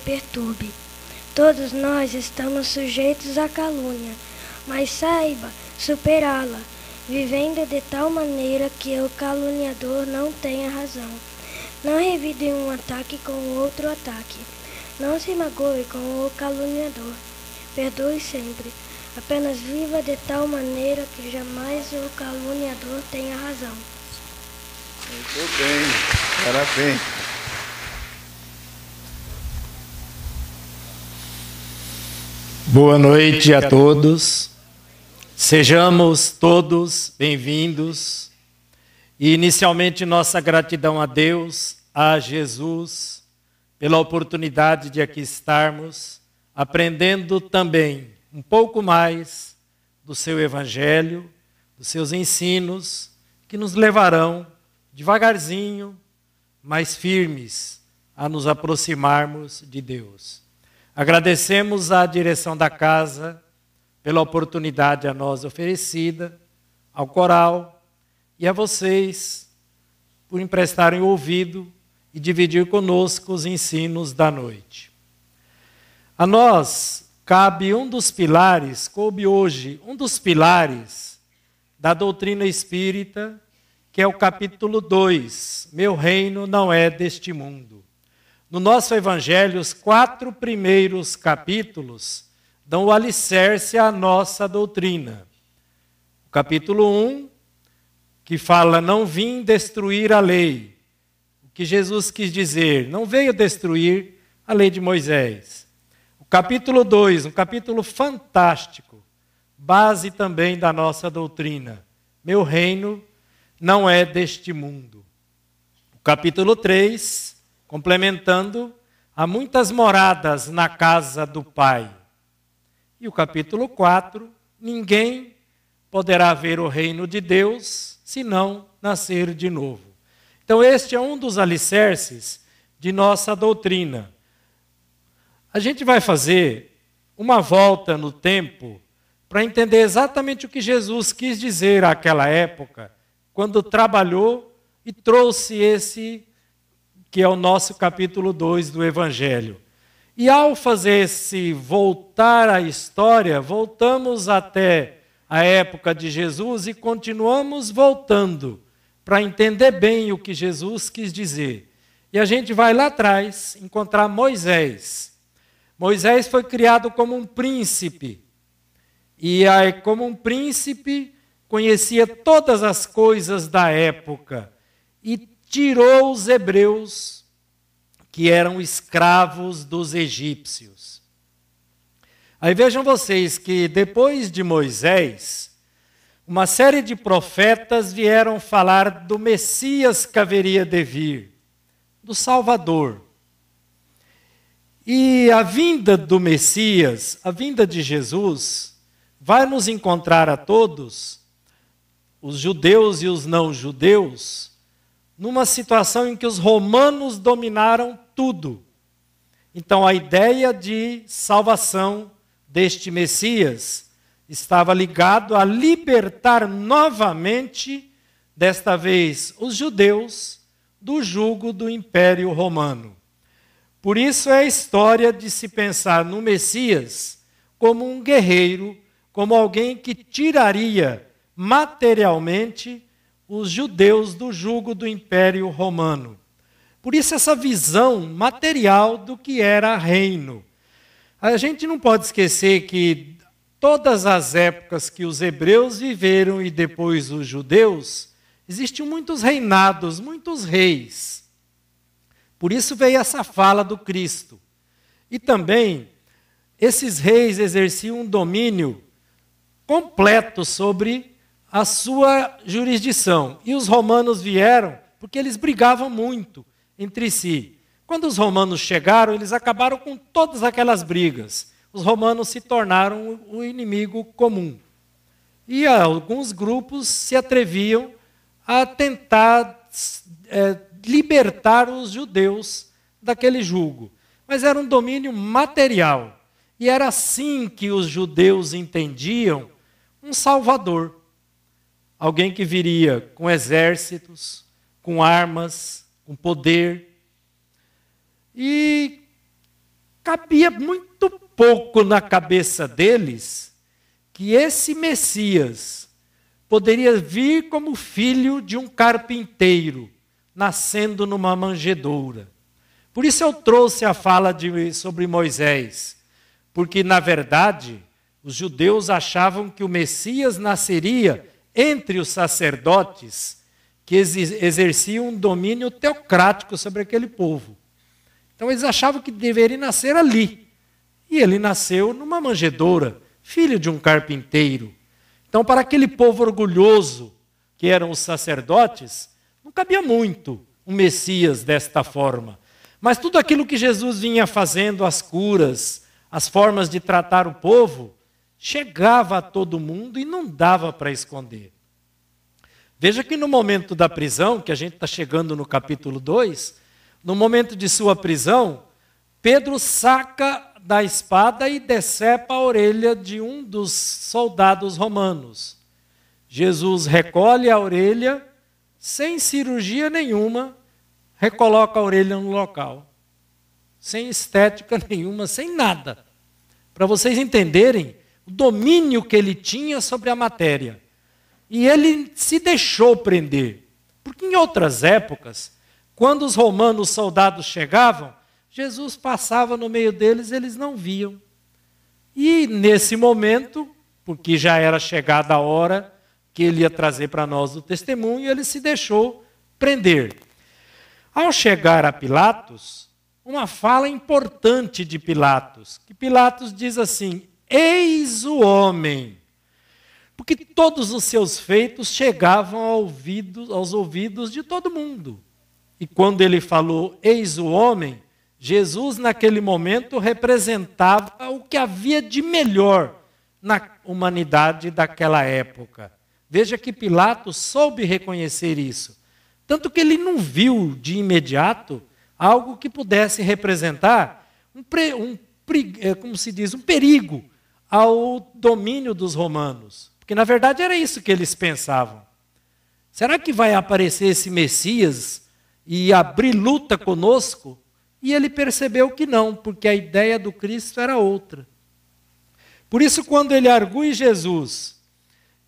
perturbe. Todos nós estamos sujeitos à calúnia, mas saiba superá-la, vivendo de tal maneira que o caluniador não tenha razão. Não revide um ataque com outro ataque. Não se magoe com o caluniador. Perdoe sempre. Apenas viva de tal maneira que jamais o caluniador tenha razão. Muito bem, parabéns. Boa noite a todos. Sejamos todos bem-vindos. E inicialmente nossa gratidão a Deus, a Jesus, pela oportunidade de aqui estarmos, aprendendo também um pouco mais do seu Evangelho, dos seus ensinos, que nos levarão devagarzinho, mais firmes, a nos aproximarmos de Deus. Agradecemos à direção da casa pela oportunidade a nós oferecida, ao coral e a vocês por emprestarem o ouvido e dividir conosco os ensinos da noite. A nós coube hoje um dos pilares da doutrina espírita, que é o capítulo 2, Meu reino não é deste mundo. No nosso evangelho, os 4 primeiros capítulos dão o alicerce à nossa doutrina. O capítulo 1, que fala, não vim destruir a lei. O que Jesus quis dizer, não veio destruir a lei de Moisés. O capítulo 2, um capítulo fantástico, base também da nossa doutrina. Meu reino não é deste mundo. O capítulo 3, complementando, há muitas moradas na casa do Pai. E o capítulo 4, ninguém poderá ver o reino de Deus se não nascer de novo. Então este é um dos alicerces de nossa doutrina. A gente vai fazer uma volta no tempo para entender exatamente o que Jesus quis dizer àquela época, quando trabalhou e trouxe esse, que é o nosso capítulo 2 do Evangelho. E ao fazer esse voltar à história, voltamos até a época de Jesus e continuamos voltando para entender bem o que Jesus quis dizer. E a gente vai lá atrás encontrar Moisés. Moisés foi criado como um príncipe. E como um príncipe conhecia todas as coisas da época. E tirou os hebreus, que eram escravos dos egípcios. Aí vejam vocês que depois de Moisés, uma série de profetas vieram falar do Messias que haveria de vir, do Salvador. E a vinda do Messias, a vinda de Jesus, vai nos encontrar a todos, os judeus e os não-judeus, numa situação em que os romanos dominaram tudo. Então a ideia de salvação deste Messias estava ligado a libertar novamente, desta vez, os judeus do jugo do Império Romano. Por isso é a história de se pensar no Messias como um guerreiro, como alguém que tiraria materialmente os judeus do jugo do Império Romano. Por isso essa visão material do que era reino. A gente não pode esquecer que todas as épocas que os hebreus viveram e depois os judeus, existiam muitos reinados, muitos reis. Por isso veio essa fala do Cristo. E também, esses reis exerciam um domínio completo sobre a sua jurisdição. E os romanos vieram porque eles brigavam muito entre si. Quando os romanos chegaram, eles acabaram com todas aquelas brigas. Os romanos se tornaram o inimigo comum. E alguns grupos se atreviam a tentar libertar os judeus daquele jugo. Mas era um domínio material. E era assim que os judeus entendiam um salvador. Alguém que viria com exércitos, com armas, com poder. E cabia muito pouco na cabeça deles que esse Messias poderia vir como filho de um carpinteiro, nascendo numa manjedoura. Por isso eu trouxe a fala sobre Moisés, porque, na verdade, os judeus achavam que o Messias nasceria entre os sacerdotes que exerciam um domínio teocrático sobre aquele povo. Então eles achavam que deveria nascer ali. E ele nasceu numa manjedoura, filho de um carpinteiro. Então, para aquele povo orgulhoso, que eram os sacerdotes, não cabia muito um Messias desta forma. Mas tudo aquilo que Jesus vinha fazendo, as curas, as formas de tratar o povo, chegava a todo mundo e não dava para esconder. Veja que no momento da prisão, que a gente está chegando no capítulo 2, no momento de sua prisão, Pedro saca da espada e decepa a orelha de um dos soldados romanos. Jesus recolhe a orelha, sem cirurgia nenhuma, recoloca a orelha no local. Sem estética nenhuma, sem nada. Para vocês entenderem o domínio que ele tinha sobre a matéria. E ele se deixou prender. Porque em outras épocas, quando os romanos soldados chegavam, Jesus passava no meio deles, eles não viam. E nesse momento, porque já era chegada a hora que ele ia trazer para nós o testemunho, ele se deixou prender. Ao chegar a Pilatos, uma fala importante de Pilatos, que Pilatos diz assim: eis o homem. Porque todos os seus feitos chegavam aos ouvidos de todo mundo. E quando ele falou, eis o homem, Jesus naquele momento representava o que havia de melhor na humanidade daquela época. Veja que Pilatos soube reconhecer isso. Tanto que ele não viu de imediato algo que pudesse representar um perigo ao domínio dos romanos. Porque, na verdade, era isso que eles pensavam. Será que vai aparecer esse Messias e abrir luta conosco? E ele percebeu que não, porque a ideia do Cristo era outra. Por isso, quando ele argue Jesus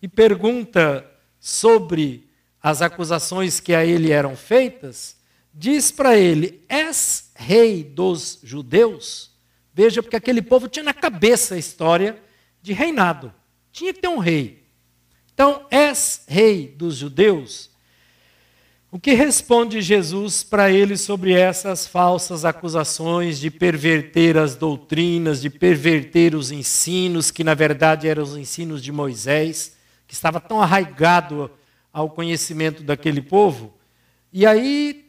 e pergunta sobre as acusações que a ele eram feitas, diz para ele, és rei dos judeus? Veja, porque aquele povo tinha na cabeça a história de reinado. Tinha que ter um rei. Então, és rei dos judeus? O que responde Jesus para ele sobre essas falsas acusações de perverter as doutrinas, de perverter os ensinos, que na verdade eram os ensinos de Moisés, que estava tão arraigado ao conhecimento daquele povo? E aí,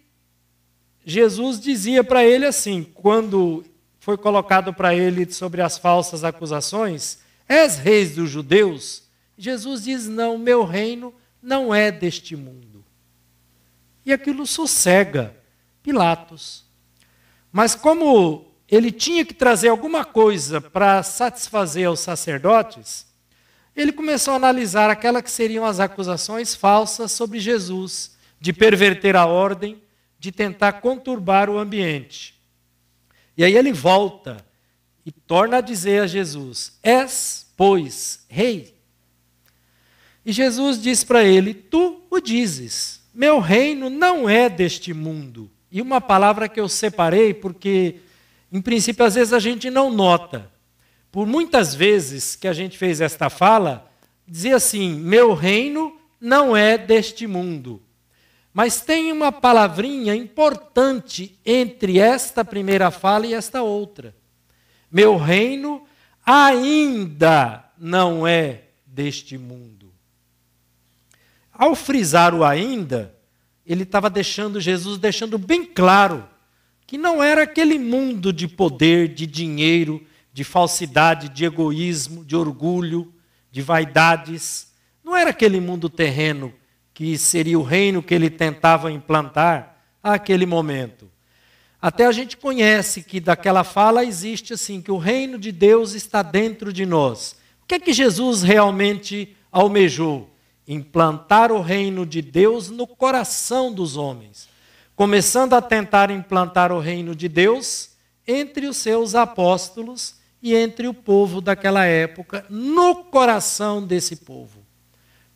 Jesus dizia para ele assim, quando foi colocado para ele sobre as falsas acusações, és rei dos judeus? Jesus diz, não, meu reino não é deste mundo. E aquilo sossega Pilatos. Mas como ele tinha que trazer alguma coisa para satisfazer os sacerdotes, ele começou a analisar aquelas que seriam as acusações falsas sobre Jesus, de perverter a ordem, de tentar conturbar o ambiente. E aí ele volta e torna a dizer a Jesus, és, pois, rei? E Jesus diz para ele, tu o dizes, meu reino não é deste mundo. E uma palavra que eu separei, porque, em princípio, às vezes a gente não nota. Por muitas vezes que a gente fez esta fala, dizia assim, meu reino não é deste mundo. Mas tem uma palavrinha importante entre esta primeira fala e esta outra. Meu reino ainda não é deste mundo. Ao frisar o ainda, ele estava Jesus deixando bem claro que não era aquele mundo de poder, de dinheiro, de falsidade, de egoísmo, de orgulho, de vaidades. Não era aquele mundo terreno que seria o reino que ele tentava implantar àquele momento. Até a gente conhece que daquela fala existe assim, que o reino de Deus está dentro de nós. O que é que Jesus realmente almejou? Implantar o reino de Deus no coração dos homens. Começando a tentar implantar o reino de Deus entre os seus apóstolos e entre o povo daquela época, no coração desse povo.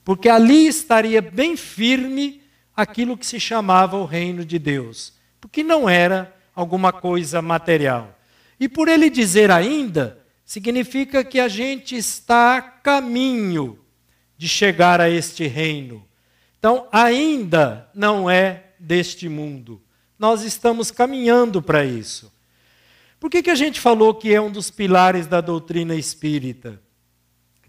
Porque ali estaria bem firme aquilo que se chamava o reino de Deus, porque não era alguma coisa material. E por ele dizer ainda, significa que a gente está a caminho de chegar a este reino. Então, ainda não é deste mundo. Nós estamos caminhando para isso. Por que a gente falou que é um dos pilares da doutrina espírita?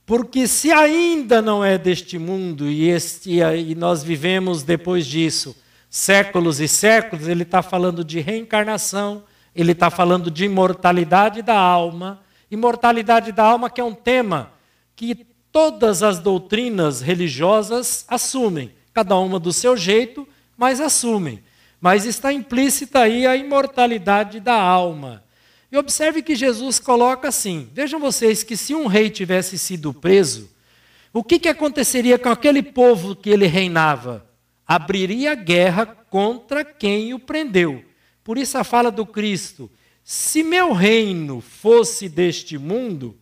Porque se ainda não é deste mundo e nós vivemos depois disso séculos e séculos, ele está falando de reencarnação, ele está falando de imortalidade da alma. Imortalidade da alma, que é um tema que todas as doutrinas religiosas assumem, cada uma do seu jeito, mas assumem. Mas está implícita aí a imortalidade da alma. E observe que Jesus coloca assim, vejam vocês que se um rei tivesse sido preso, o que aconteceria com aquele povo que ele reinava? Abriria guerra contra quem o prendeu. Por isso a fala do Cristo, se meu reino fosse deste mundo,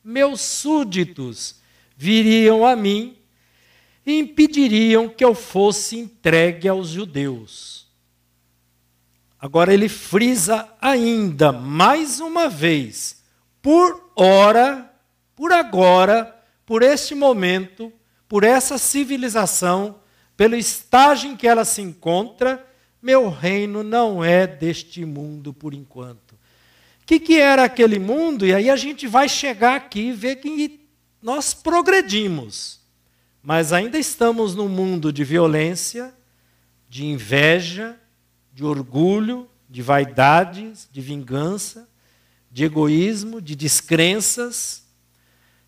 meus súditos viriam a mim e impediriam que eu fosse entregue aos judeus. Agora ele frisa ainda, mais uma vez, por ora, por agora, por este momento, por essa civilização, pelo estágio em que ela se encontra, meu reino não é deste mundo por enquanto. O que era aquele mundo? E aí a gente vai chegar aqui e ver que nós progredimos. Mas ainda estamos num mundo de violência, de inveja, de orgulho, de vaidades, de vingança, de egoísmo, de descrenças.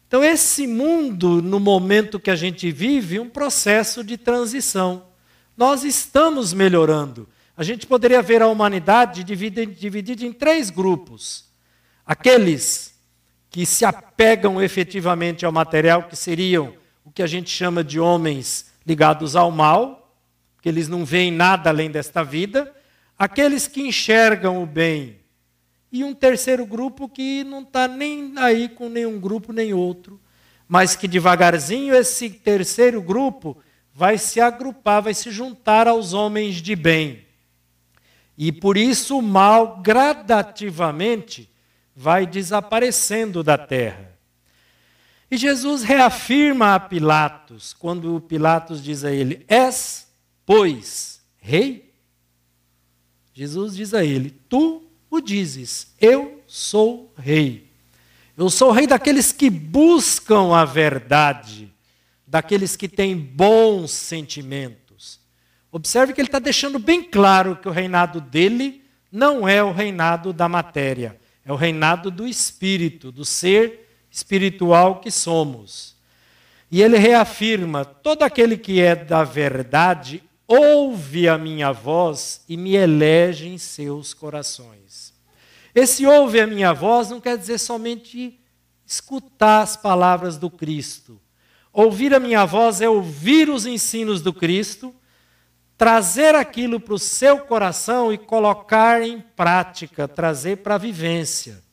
Então esse mundo, no momento que a gente vive, é um processo de transição. Nós estamos melhorando. A gente poderia ver a humanidade dividida em 3 grupos. Aqueles que se apegam efetivamente ao material, que seriam o que a gente chama de homens ligados ao mal, que eles não veem nada além desta vida. Aqueles que enxergam o bem. E um terceiro grupo que não está nem aí com nenhum grupo nem outro, mas que devagarzinho esse terceiro grupo vai se agrupar, vai se juntar aos homens de bem. E por isso o mal gradativamente vai desaparecendo da terra. E Jesus reafirma a Pilatos, quando Pilatos diz a ele, és, pois, rei? Jesus diz a ele, tu o dizes, eu sou rei. Eu sou rei daqueles que buscam a verdade, daqueles que têm bons sentimentos. Observe que ele está deixando bem claro que o reinado dele não é o reinado da matéria, é o reinado do espírito, do ser espiritual que somos. E ele reafirma, todo aquele que é da verdade ouve a minha voz e me elege em seus corações. Esse ouve a minha voz não quer dizer somente escutar as palavras do Cristo. Ouvir a minha voz é ouvir os ensinos do Cristo, trazer aquilo para o seu coração e colocar em prática, trazer para a vivência.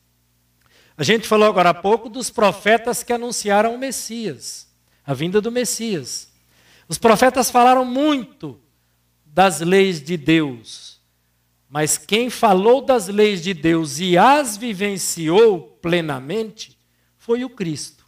A gente falou agora há pouco dos profetas que anunciaram o Messias, a vinda do Messias. Os profetas falaram muito das leis de Deus, mas quem falou das leis de Deus e as vivenciou plenamente foi o Cristo.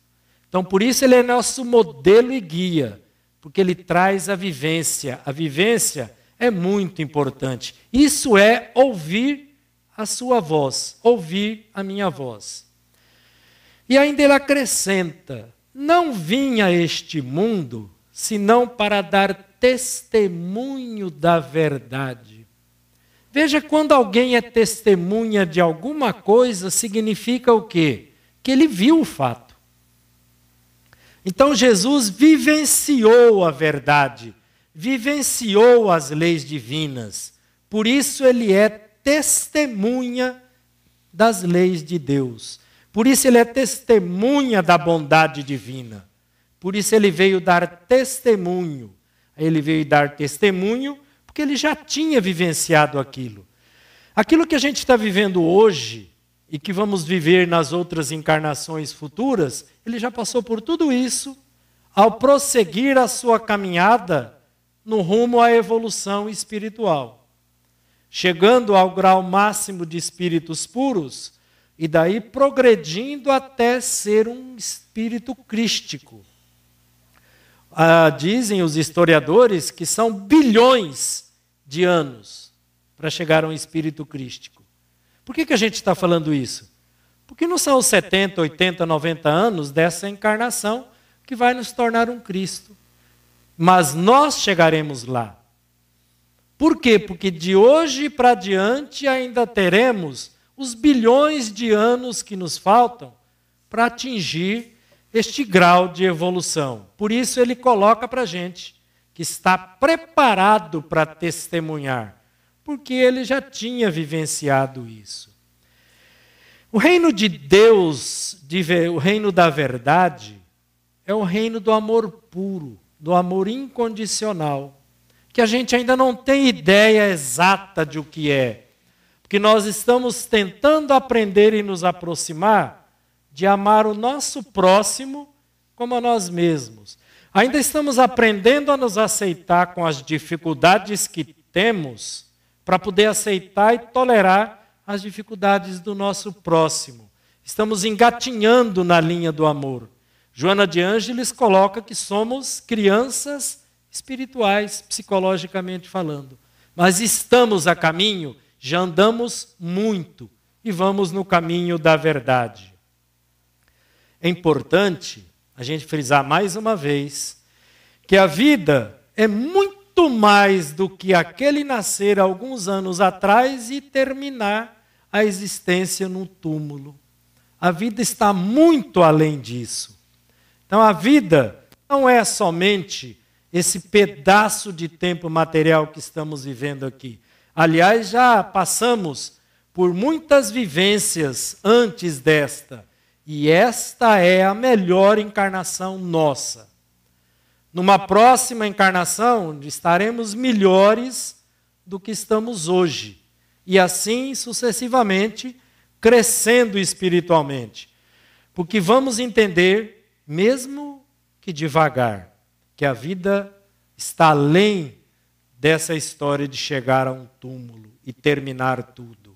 Então, por isso ele é nosso modelo e guia, porque ele traz a vivência. A vivência é muito importante. Isso é ouvir a sua voz, ouvir a minha voz. E ainda ele acrescenta, não vim a este mundo senão para dar testemunho da verdade. Veja, quando alguém é testemunha de alguma coisa, significa o quê? Que ele viu o fato. Então Jesus vivenciou a verdade, vivenciou as leis divinas. Por isso ele é testemunha das leis de Deus. Por isso ele é testemunha da bondade divina. Por isso ele veio dar testemunho. Ele veio dar testemunho porque ele já tinha vivenciado aquilo. Aquilo que a gente está vivendo hoje e que vamos viver nas outras encarnações futuras, ele já passou por tudo isso ao prosseguir a sua caminhada no rumo à evolução espiritual, chegando ao grau máximo de espíritos puros e daí progredindo até ser um espírito crístico. Dizem os historiadores que são bilhões de anos para chegar a um espírito crístico. Por que a gente está falando isso? Porque não são os 70, 80, 90 anos dessa encarnação que vai nos tornar um Cristo. Mas nós chegaremos lá. Por quê? Porque de hoje para diante ainda teremos os bilhões de anos que nos faltam para atingir este grau de evolução. Por isso ele coloca para a gente que está preparado para testemunhar, porque ele já tinha vivenciado isso. O reino de Deus, o reino da verdade, é o reino do amor puro, do amor incondicional, que a gente ainda não tem ideia exata de o que é, porque nós estamos tentando aprender e nos aproximar de amar o nosso próximo como a nós mesmos. Ainda estamos aprendendo a nos aceitar com as dificuldades que temos, para poder aceitar e tolerar as dificuldades do nosso próximo. Estamos engatinhando na linha do amor. Joana de Ângeles coloca que somos crianças espirituais, psicologicamente falando. Mas estamos a caminho, já andamos muito e vamos no caminho da verdade. É importante a gente frisar mais uma vez que a vida é muito mais do que aquele nascer alguns anos atrás e terminar a existência num túmulo. A vida está muito além disso. Então a vida não é somente esse pedaço de tempo material que estamos vivendo aqui. Aliás, já passamos por muitas vivências antes desta. E esta é a melhor encarnação nossa. Numa próxima encarnação, estaremos melhores do que estamos hoje. E assim sucessivamente, crescendo espiritualmente. Porque vamos entender, mesmo que devagar, que a vida está além dessa história de chegar a um túmulo e terminar tudo.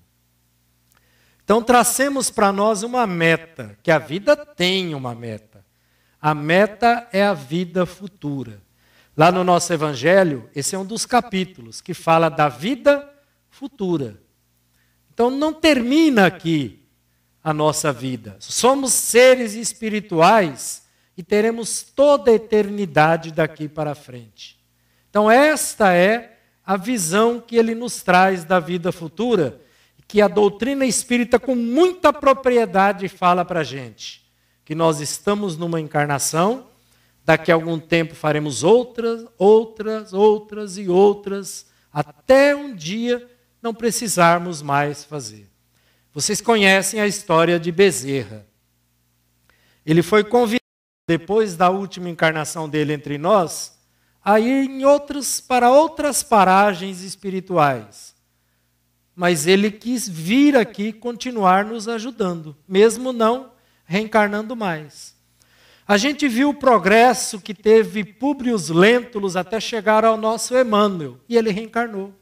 Então, tracemos para nós uma meta, que a vida tem uma meta. A meta é a vida futura. Lá no nosso Evangelho, esse é um dos capítulos que fala da vida futura. Então, não termina aqui a nossa vida. Somos seres espirituais e teremos toda a eternidade daqui para frente. Então, esta é a visão que ele nos traz da vida futura, que a doutrina espírita com muita propriedade fala para a gente. Que nós estamos numa encarnação, daqui a algum tempo faremos outras, até um dia não precisarmos mais fazer. Vocês conhecem a história de Bezerra. Ele foi convidado, depois da última encarnação dele entre nós, a ir para outras paragens espirituais. Mas ele quis vir aqui continuar nos ajudando, mesmo não reencarnando mais. A gente viu o progresso que teve Públio Lentulus até chegar ao nosso Emmanuel, e ele reencarnou.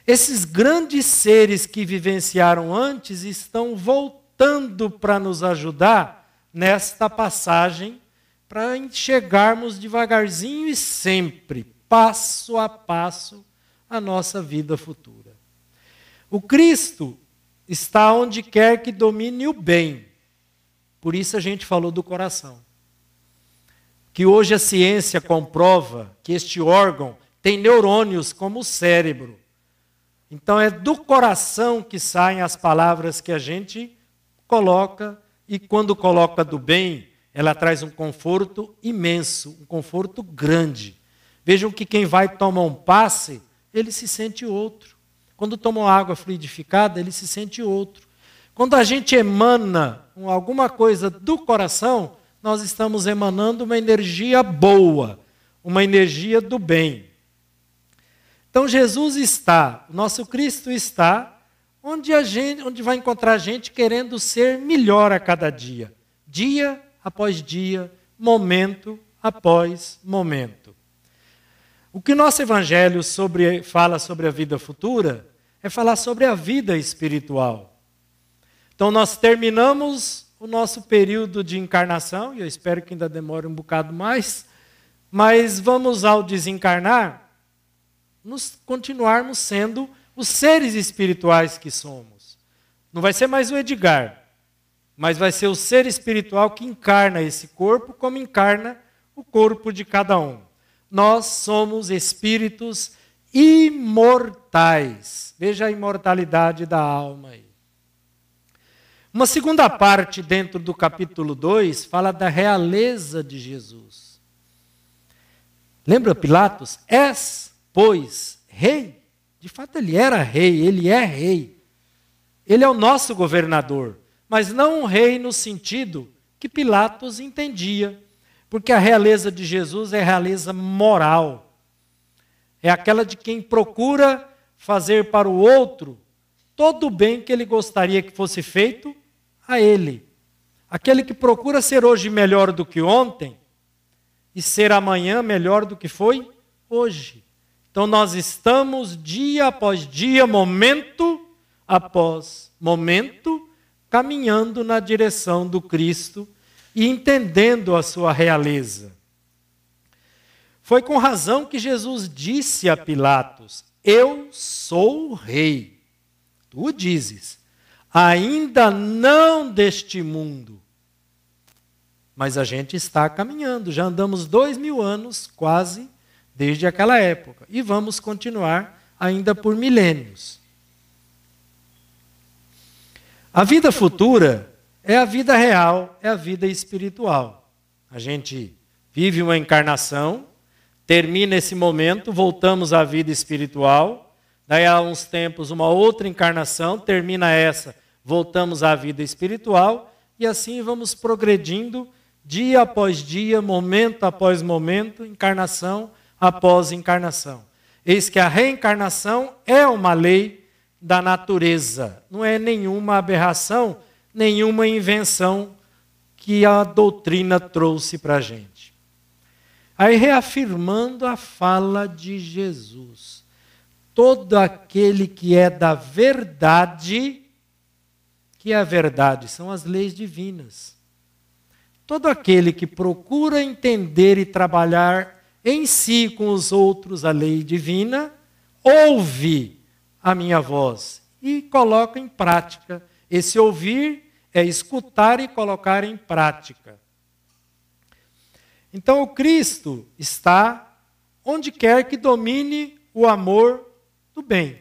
Esses grandes seres que vivenciaram antes estão voltando para nos ajudar nesta passagem, para chegarmos devagarzinho e sempre, passo a passo, a nossa vida futura. O Cristo está onde quer que domine o bem. Por isso a gente falou do coração. Que hoje a ciência comprova que este órgão tem neurônios como o cérebro. Então é do coração que saem as palavras que a gente coloca, e quando coloca do bem, ela traz um conforto imenso, um conforto grande. Vejam que quem vai tomar um passe, ele se sente outro. Quando toma uma água fluidificada, ele se sente outro. Quando a gente emana alguma coisa do coração, nós estamos emanando uma energia boa, uma energia do bem. Então Jesus está, o nosso Cristo está, onde vai encontrar gente querendo ser melhor a cada dia. Dia após dia, momento após momento. O que o nosso Evangelho fala sobre a vida futura é falar sobre a vida espiritual. Então nós terminamos o nosso período de encarnação, e eu espero que ainda demore um bocado mais, mas vamos ao desencarnar, continuarmos sendo os seres espirituais que somos. Não vai ser mais o Edgar, mas vai ser o ser espiritual que encarna esse corpo, como encarna o corpo de cada um. Nós somos espíritos imortais. Veja a imortalidade da alma aí. Uma segunda parte dentro do capítulo 2 fala da realeza de Jesus. Lembra Pilatos? És, pois, rei. De fato ele era rei, ele é rei. Ele é o nosso governador, mas não um rei no sentido que Pilatos entendia. Porque a realeza de Jesus é realeza moral. É aquela de quem procura fazer para o outro todo o bem que ele gostaria que fosse feito a ele. Aquele que procura ser hoje melhor do que ontem e ser amanhã melhor do que foi hoje. Então nós estamos dia após dia, momento após momento, caminhando na direção do Cristo e entendendo a sua realeza. Foi com razão que Jesus disse a Pilatos: eu sou o rei. Tu dizes, ainda não deste mundo. Mas a gente está caminhando, já andamos 2000 anos quase desde aquela época. E vamos continuar ainda por milênios. A vida futura é a vida real, é a vida espiritual. A gente vive uma encarnação, termina esse momento, voltamos à vida espiritual. Daí há uns tempos uma outra encarnação, termina essa, voltamos à vida espiritual. E assim vamos progredindo dia após dia, momento após momento, encarnação após encarnação. Eis que a reencarnação é uma lei da natureza, não é nenhuma aberração, nenhuma invenção que a doutrina trouxe para a gente. Aí reafirmando a fala de Jesus. Todo aquele que é da verdade, que é a verdade, são as leis divinas. Todo aquele que procura entender e trabalhar em si com os outros a lei divina, ouve a minha voz e coloca em prática. Esse ouvir é escutar e colocar em prática. Então o Cristo está onde quer que domine o amor do bem.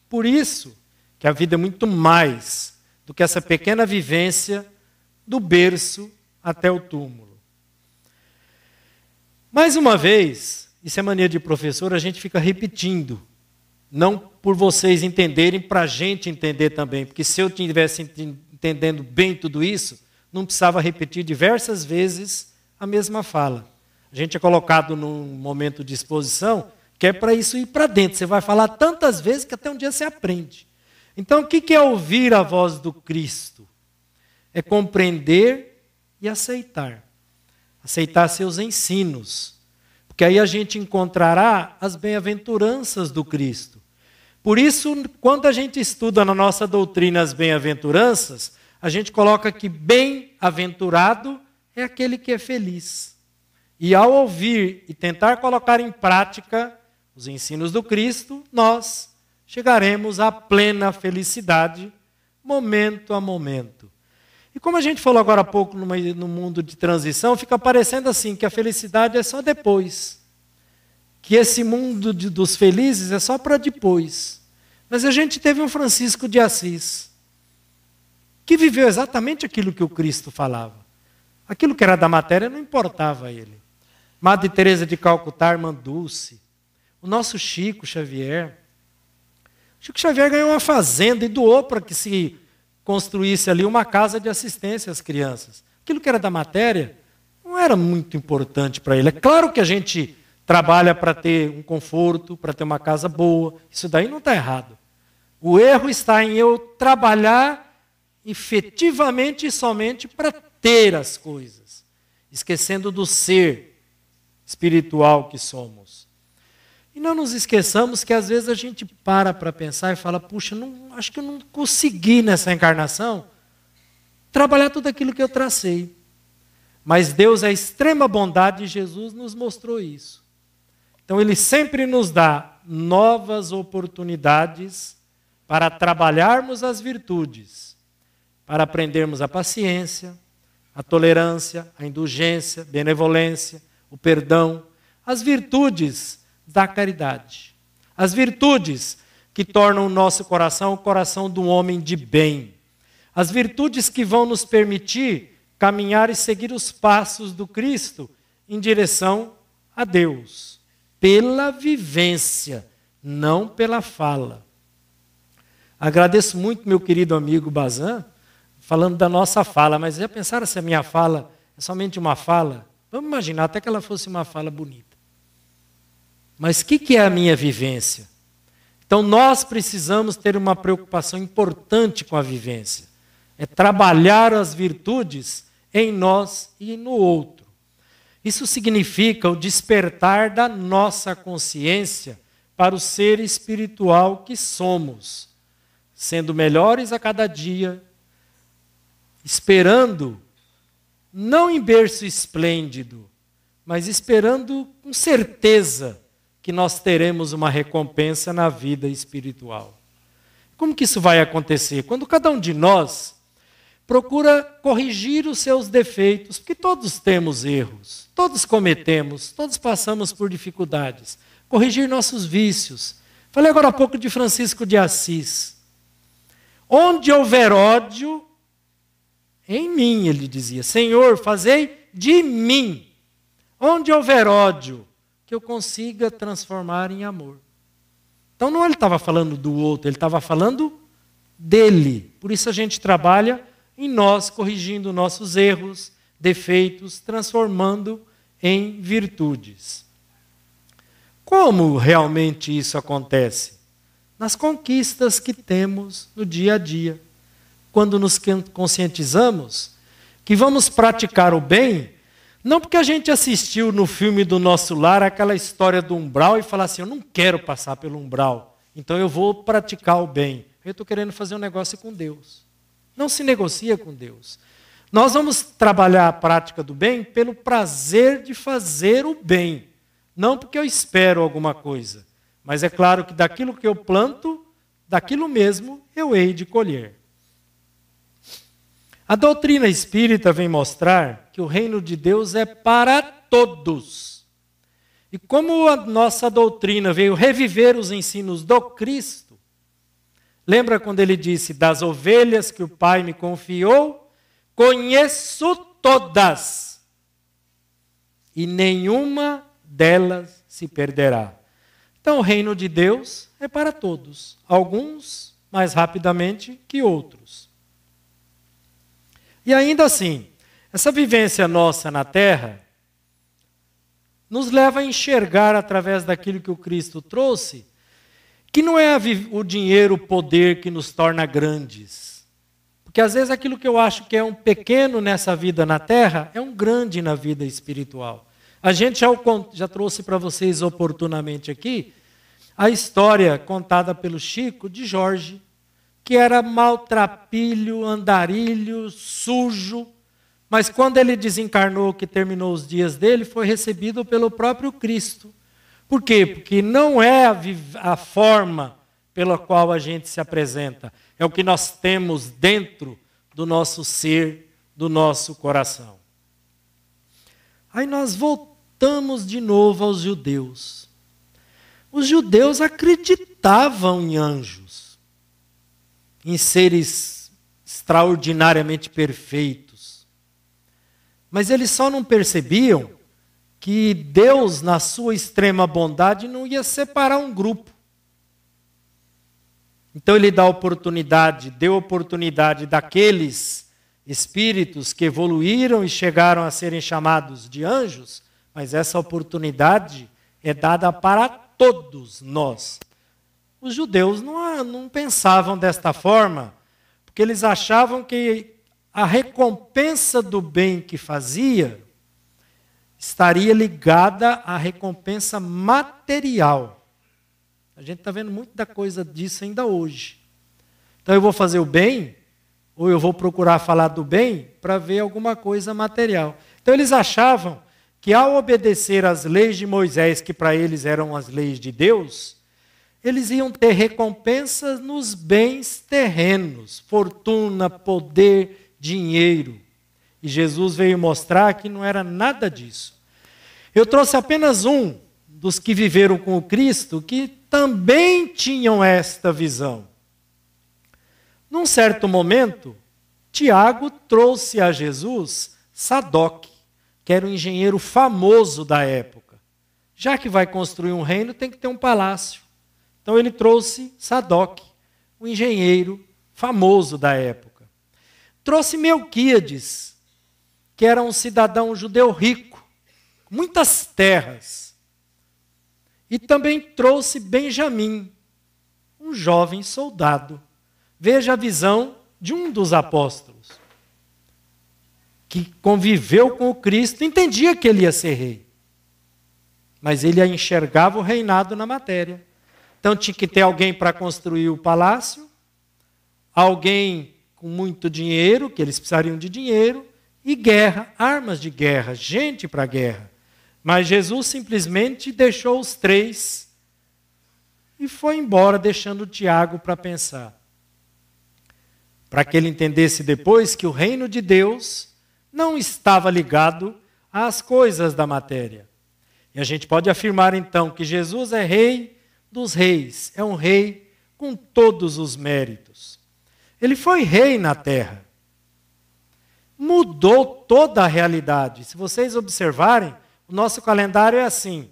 Por isso que a vida é muito mais do que essa pequena vivência do berço até o túmulo. Mais uma vez, isso é mania de professor, a gente fica repetindo. Não por vocês entenderem, para a gente entender também. Porque se eu estivesse entendendo bem tudo isso, não precisava repetir diversas vezes a mesma fala. A gente é colocado num momento de exposição que é para isso ir para dentro. Você vai falar tantas vezes que até um dia você aprende. Então, o que é ouvir a voz do Cristo? É compreender e aceitar. Aceitar seus ensinos. Porque aí a gente encontrará as bem-aventuranças do Cristo. Por isso, quando a gente estuda na nossa doutrina as bem-aventuranças, a gente coloca que bem-aventurado é aquele que é feliz. E ao ouvir e tentar colocar em prática os ensinos do Cristo, nós chegaremos à plena felicidade, momento a momento. E como a gente falou agora há pouco no mundo de transição, fica parecendo assim, que a felicidade é só depois. Que esse mundo dos felizes é só para depois. Mas a gente teve um Francisco de Assis, que viveu exatamente aquilo que o Cristo falava. Aquilo que era da matéria não importava a ele. Madre Teresa de Calcutá, irmã Dulce, o nosso Chico Xavier. Chico Xavier ganhou uma fazenda e doou para que se construísse ali uma casa de assistência às crianças. Aquilo que era da matéria não era muito importante para ele. É claro que a gente trabalha para ter um conforto, para ter uma casa boa. Isso daí não está errado. O erro está em eu trabalhar efetivamente e somente para ter as coisas, esquecendo do ser espiritual que somos. E não nos esqueçamos que às vezes a gente para pensar e fala, puxa, acho que eu não consegui nessa encarnação trabalhar tudo aquilo que eu tracei. Mas Deus, a extrema bondade de Jesus, nos mostrou isso. Então Ele sempre nos dá novas oportunidades para trabalharmos as virtudes, para aprendermos a paciência, a tolerância, a indulgência, a benevolência, o perdão, as virtudes da caridade. As virtudes que tornam o nosso coração o coração de um homem de bem. As virtudes que vão nos permitir caminhar e seguir os passos do Cristo em direção a Deus. Pela vivência, não pela fala. Agradeço muito meu querido amigo Bazan, falando da nossa fala, mas já pensaram se a minha fala é somente uma fala? Vamos imaginar até que ela fosse uma fala bonita. Mas o que é a minha vivência? Então nós precisamos ter uma preocupação importante com a vivência. É trabalhar as virtudes em nós e no outro. Isso significa o despertar da nossa consciência para o ser espiritual que somos, sendo melhores a cada dia, esperando, não em berço esplêndido, mas esperando com certeza que nós teremos uma recompensa na vida espiritual. Como que isso vai acontecer? Quando cada um de nós procura corrigir os seus defeitos, porque todos temos erros, todos cometemos, todos passamos por dificuldades. Corrigir nossos vícios. Falei agora há pouco de Francisco de Assis. Onde houver ódio, em mim, ele dizia, Senhor, fazei de mim. Onde houver ódio, que eu consiga transformar em amor. Então não ele estava falando do outro, ele estava falando dele. Por isso a gente trabalha em nós, corrigindo nossos erros, defeitos, transformando em virtudes. Como realmente isso acontece? Nas conquistas que temos no dia a dia. Quando nos conscientizamos que vamos praticar o bem, não porque a gente assistiu no filme do Nosso Lar aquela história do umbral e falar assim, eu não quero passar pelo umbral, então eu vou praticar o bem. Eu estou querendo fazer um negócio com Deus. Não se negocia com Deus. Nós vamos trabalhar a prática do bem pelo prazer de fazer o bem. Não porque eu espero alguma coisa. Mas é claro que daquilo que eu planto, daquilo mesmo eu hei de colher. A doutrina espírita vem mostrar que o reino de Deus é para todos. E como a nossa doutrina veio reviver os ensinos do Cristo, lembra quando ele disse, das ovelhas que o Pai me confiou, conheço todas, e nenhuma delas se perderá. Então o reino de Deus é para todos, alguns mais rapidamente que outros. E ainda assim, essa vivência nossa na Terra nos leva a enxergar através daquilo que o Cristo trouxe, que não é o dinheiro, o poder que nos torna grandes. Porque às vezes aquilo que eu acho que é um pequeno nessa vida na Terra, é um grande na vida espiritual. A gente já trouxe para vocês oportunamente aqui a história contada pelo Chico de Jorge, que era maltrapilho, andarilho, sujo, mas quando ele desencarnou, que terminou os dias dele, foi recebido pelo próprio Cristo. Por quê? Porque não é a forma pela qual a gente se apresenta, é o que nós temos dentro do nosso ser, do nosso coração. Aí nós voltamos de novo aos judeus. Os judeus acreditavam em anjos, em seres extraordinariamente perfeitos. Mas eles só não percebiam que Deus, na sua extrema bondade, não ia separar um grupo. Então ele deu oportunidade daqueles espíritos que evoluíram e chegaram a serem chamados de anjos, mas essa oportunidade é dada para todos nós. Os judeus não pensavam desta forma, porque eles achavam que a recompensa do bem que fazia estaria ligada à recompensa material. A gente está vendo muito da coisa disso ainda hoje. Então eu vou fazer o bem, ou eu vou procurar falar do bem para ver alguma coisa material. Então eles achavam que ao obedecer às leis de Moisés, que para eles eram as leis de Deus, eles iam ter recompensas nos bens terrenos, fortuna, poder, dinheiro. E Jesus veio mostrar que não era nada disso. Eu trouxe apenas um dos que viveram com o Cristo que também tinham esta visão. Num certo momento, Tiago trouxe a Jesus Sadoc, que era um engenheiro famoso da época. Já que vai construir um reino, tem que ter um palácio. Então ele trouxe Sadoc, um engenheiro famoso da época. Trouxe Melquíades, que era um cidadão judeu rico, com muitas terras. E também trouxe Benjamim, um jovem soldado. Veja a visão de um dos apóstolos, que conviveu com o Cristo, entendia que ele ia ser rei. Mas ele enxergava o reinado na matéria. Então tinha que ter alguém para construir o palácio, alguém com muito dinheiro, que eles precisariam de dinheiro, e guerra, armas de guerra, gente para a guerra. Mas Jesus simplesmente deixou os três e foi embora, deixando Tiago para pensar. Para que ele entendesse depois que o reino de Deus não estava ligado às coisas da matéria. E a gente pode afirmar então que Jesus é rei dos reis, é um rei com todos os méritos. Ele foi rei na terra. Mudou toda a realidade. Se vocês observarem, o nosso calendário é assim: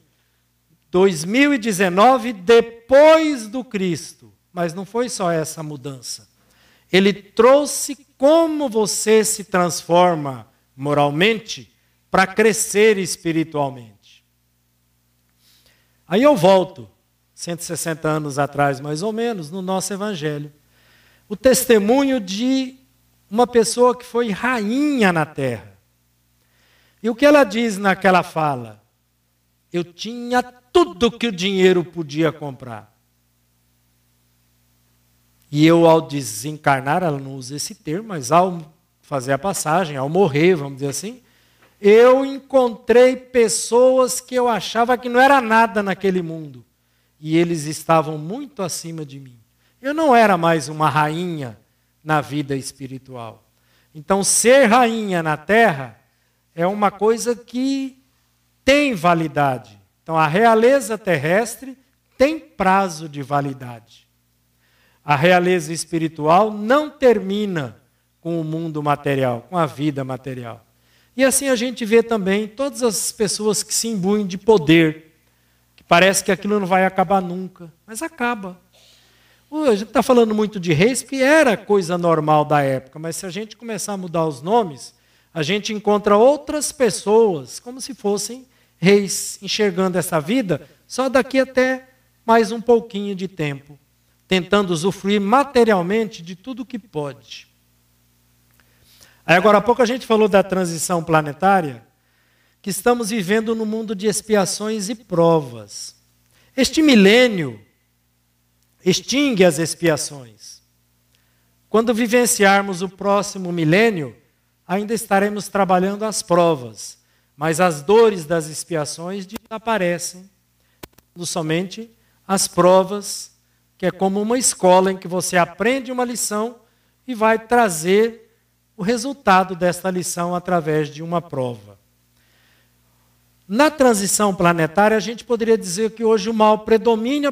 2019 depois do Cristo. Mas não foi só essa mudança. Ele trouxe como você se transforma moralmente para crescer espiritualmente. Aí eu volto, 160 anos atrás, mais ou menos, no nosso evangelho. O testemunho de uma pessoa que foi rainha na terra. E o que ela diz naquela fala? Eu tinha tudo que o dinheiro podia comprar. E eu, ao desencarnar, ela não usa esse termo, mas ao fazer a passagem, ao morrer, vamos dizer assim, eu encontrei pessoas que eu achava que não era nada naquele mundo. E eles estavam muito acima de mim. Eu não era mais uma rainha na vida espiritual. Então, ser rainha na terra é uma coisa que tem validade. Então, a realeza terrestre tem prazo de validade. A realeza espiritual não termina com o mundo material, com a vida material. E assim a gente vê também todas as pessoas que se imbuem de poder, que parece que aquilo não vai acabar nunca, mas acaba. A gente está falando muito de reis, que era coisa normal da época, mas se a gente começar a mudar os nomes, a gente encontra outras pessoas, como se fossem reis, enxergando essa vida só daqui até mais um pouquinho de tempo, tentando usufruir materialmente de tudo que pode. Aí agora há pouco a gente falou da transição planetária, que estamos vivendo num mundo de expiações e provas. Este milênio extingue as expiações. Quando vivenciarmos o próximo milênio, ainda estaremos trabalhando as provas, mas as dores das expiações desaparecem, somente as provas, que é como uma escola em que você aprende uma lição e vai trazer o resultado desta lição através de uma prova. Na transição planetária, a gente poderia dizer que hoje o mal predomina,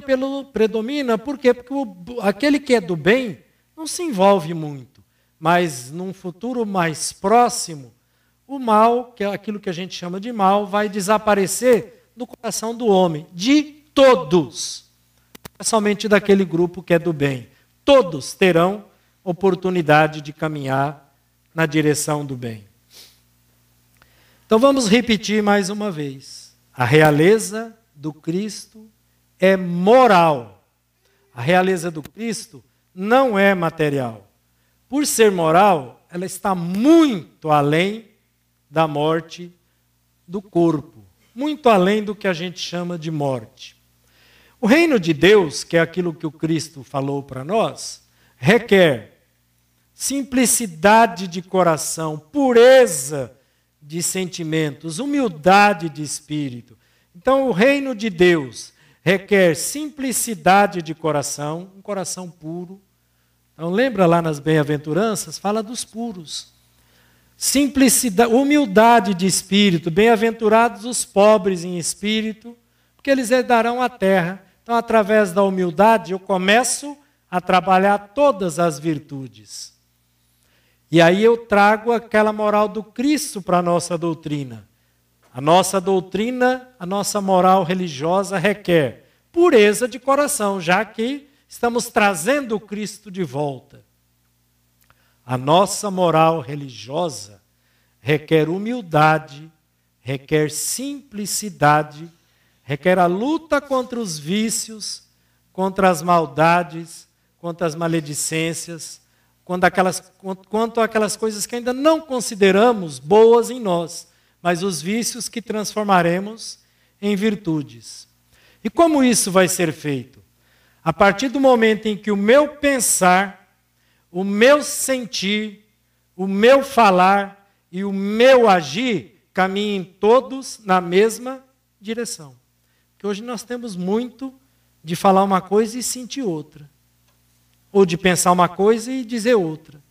por quê? Porque aquele que é do bem não se envolve muito, mas num futuro mais próximo, o mal, que é aquilo que a gente chama de mal, vai desaparecer do coração do homem, de todos. É somente daquele grupo que é do bem. Todos terão oportunidade de caminhar na direção do bem. Então vamos repetir mais uma vez. A realeza do Cristo é moral. A realeza do Cristo não é material. Por ser moral, ela está muito além da morte do corpo, muito além do que a gente chama de morte. O reino de Deus, que é aquilo que o Cristo falou para nós, requer simplicidade de coração, pureza de sentimentos, humildade de espírito. Então, o reino de Deus requer simplicidade de coração, um coração puro. Então, lembra lá nas bem-aventuranças, fala dos puros. Simplicidade, humildade de espírito, bem-aventurados os pobres em espírito, porque eles herdarão a terra. Então, através da humildade, eu começo a trabalhar todas as virtudes. E aí eu trago aquela moral do Cristo para a nossa doutrina. A nossa doutrina, a nossa moral religiosa requer pureza de coração, já que estamos trazendo o Cristo de volta. A nossa moral religiosa requer humildade, requer simplicidade, requer a luta contra os vícios, contra as maldades, contra as maledicências, quanto aquelas coisas que ainda não consideramos boas em nós, mas os vícios que transformaremos em virtudes. E como isso vai ser feito? A partir do momento em que o meu pensar, o meu sentir, o meu falar e o meu agir caminhem todos na mesma direção. Porque hoje nós temos muito de falar uma coisa e sentir outra. Ou de pensar uma coisa e dizer outra.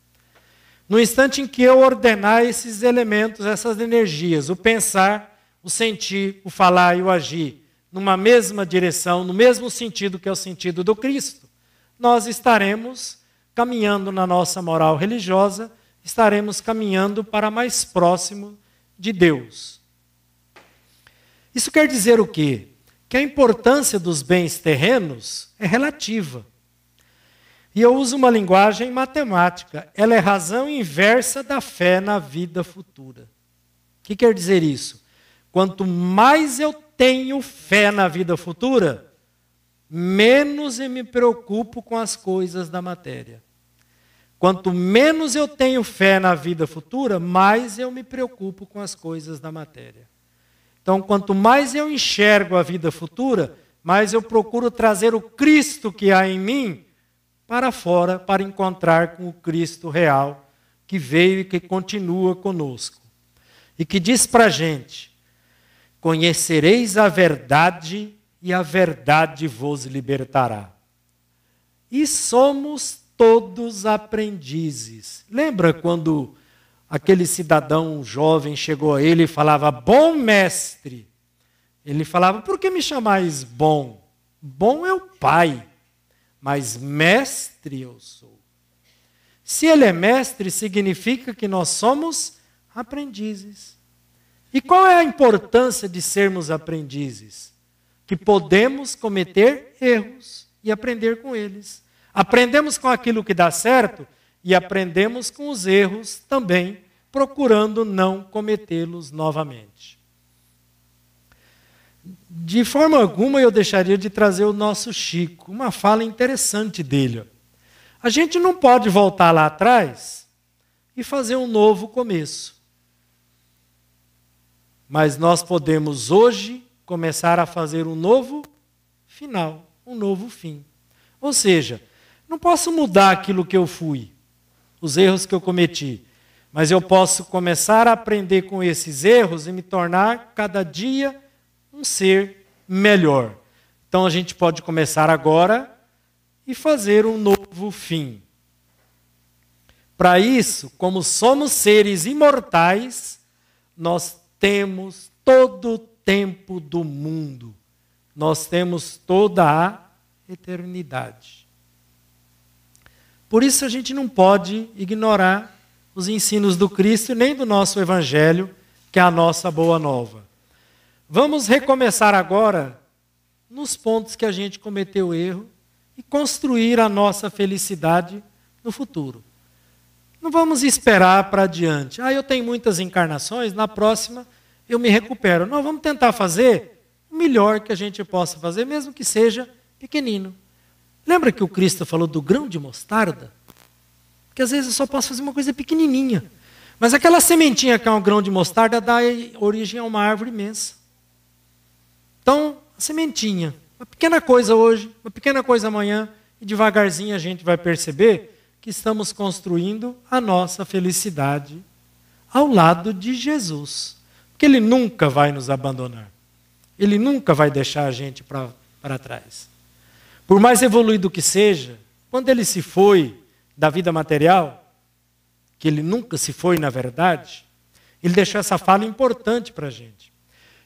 No instante em que eu ordenar esses elementos, essas energias, o pensar, o sentir, o falar e o agir, numa mesma direção, no mesmo sentido que é o sentido do Cristo, nós estaremos caminhando na nossa moral religiosa, estaremos caminhando para mais próximo de Deus. Isso quer dizer o quê? Que a importância dos bens terrenos é relativa. E eu uso uma linguagem matemática. Ela é razão inversa da fé na vida futura. O que quer dizer isso? Quanto mais eu tenho fé na vida futura, menos eu me preocupo com as coisas da matéria. Quanto menos eu tenho fé na vida futura, mais eu me preocupo com as coisas da matéria. Então, quanto mais eu enxergo a vida futura, mais eu procuro trazer o Cristo que há em mim para fora, para encontrar com o Cristo real, que veio e que continua conosco. E que diz para a gente: conhecereis a verdade e a verdade vos libertará. E somos todos aprendizes. Lembra quando aquele cidadão jovem chegou a ele e falava: bom mestre? Ele falava: por que me chamais bom? Bom é o Pai, mas mestre eu sou. Se ele é mestre, significa que nós somos aprendizes. E qual é a importância de sermos aprendizes? Que podemos cometer erros e aprender com eles. Aprendemos com aquilo que dá certo e aprendemos com os erros também, procurando não cometê-los novamente. De forma alguma eu deixaria de trazer o nosso Chico, uma fala interessante dele. A gente não pode voltar lá atrás e fazer um novo começo. Mas nós podemos hoje começar a fazer um novo final, um novo fim. Ou seja, não posso mudar aquilo que eu fui, os erros que eu cometi, mas eu posso começar a aprender com esses erros e me tornar cada dia um ser melhor. Então a gente pode começar agora e fazer um novo fim. Para isso, como somos seres imortais, nós temos todo o tempo do mundo. Nós temos toda a eternidade. Por isso a gente não pode ignorar os ensinos do Cristo e nem do nosso Evangelho, que é a nossa boa nova. Vamos recomeçar agora nos pontos que a gente cometeu erro e construir a nossa felicidade no futuro. Não vamos esperar para adiante. Eu tenho muitas encarnações, na próxima eu me recupero. Não, vamos tentar fazer o melhor que a gente possa fazer, mesmo que seja pequenino. Lembra que o Cristo falou do grão de mostarda? Porque às vezes eu só posso fazer uma coisa pequenininha. Mas aquela sementinha que é um grão de mostarda dá origem a uma árvore imensa. Então, a sementinha, uma pequena coisa hoje, uma pequena coisa amanhã, e devagarzinho a gente vai perceber que estamos construindo a nossa felicidade ao lado de Jesus. Porque Ele nunca vai nos abandonar. Ele nunca vai deixar a gente para trás. Por mais evoluído que seja, quando Ele se foi da vida material, que Ele nunca se foi na verdade, Ele deixou essa fala importante para a gente.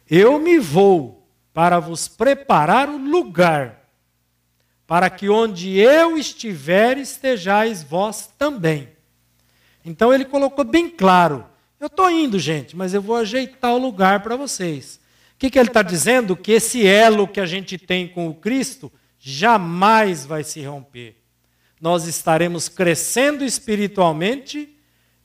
Eu me vou para vos preparar o lugar, para que onde eu estiver, estejais vós também. Então Ele colocou bem claro, eu estou indo, gente, mas eu vou ajeitar o lugar para vocês. O que Ele está dizendo? Que esse elo que a gente tem com o Cristo jamais vai se romper. Nós estaremos crescendo espiritualmente,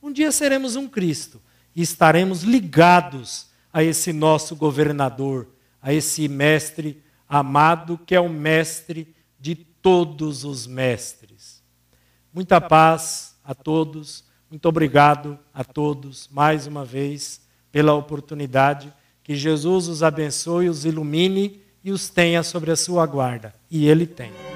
um dia seremos um Cristo e estaremos ligados a esse nosso governador, a esse mestre amado que é o mestre de todos os mestres. Muita paz a todos, muito obrigado a todos mais uma vez pela oportunidade. Que Jesus os abençoe, os ilumine e os tenha sobre a sua guarda. E Ele tem.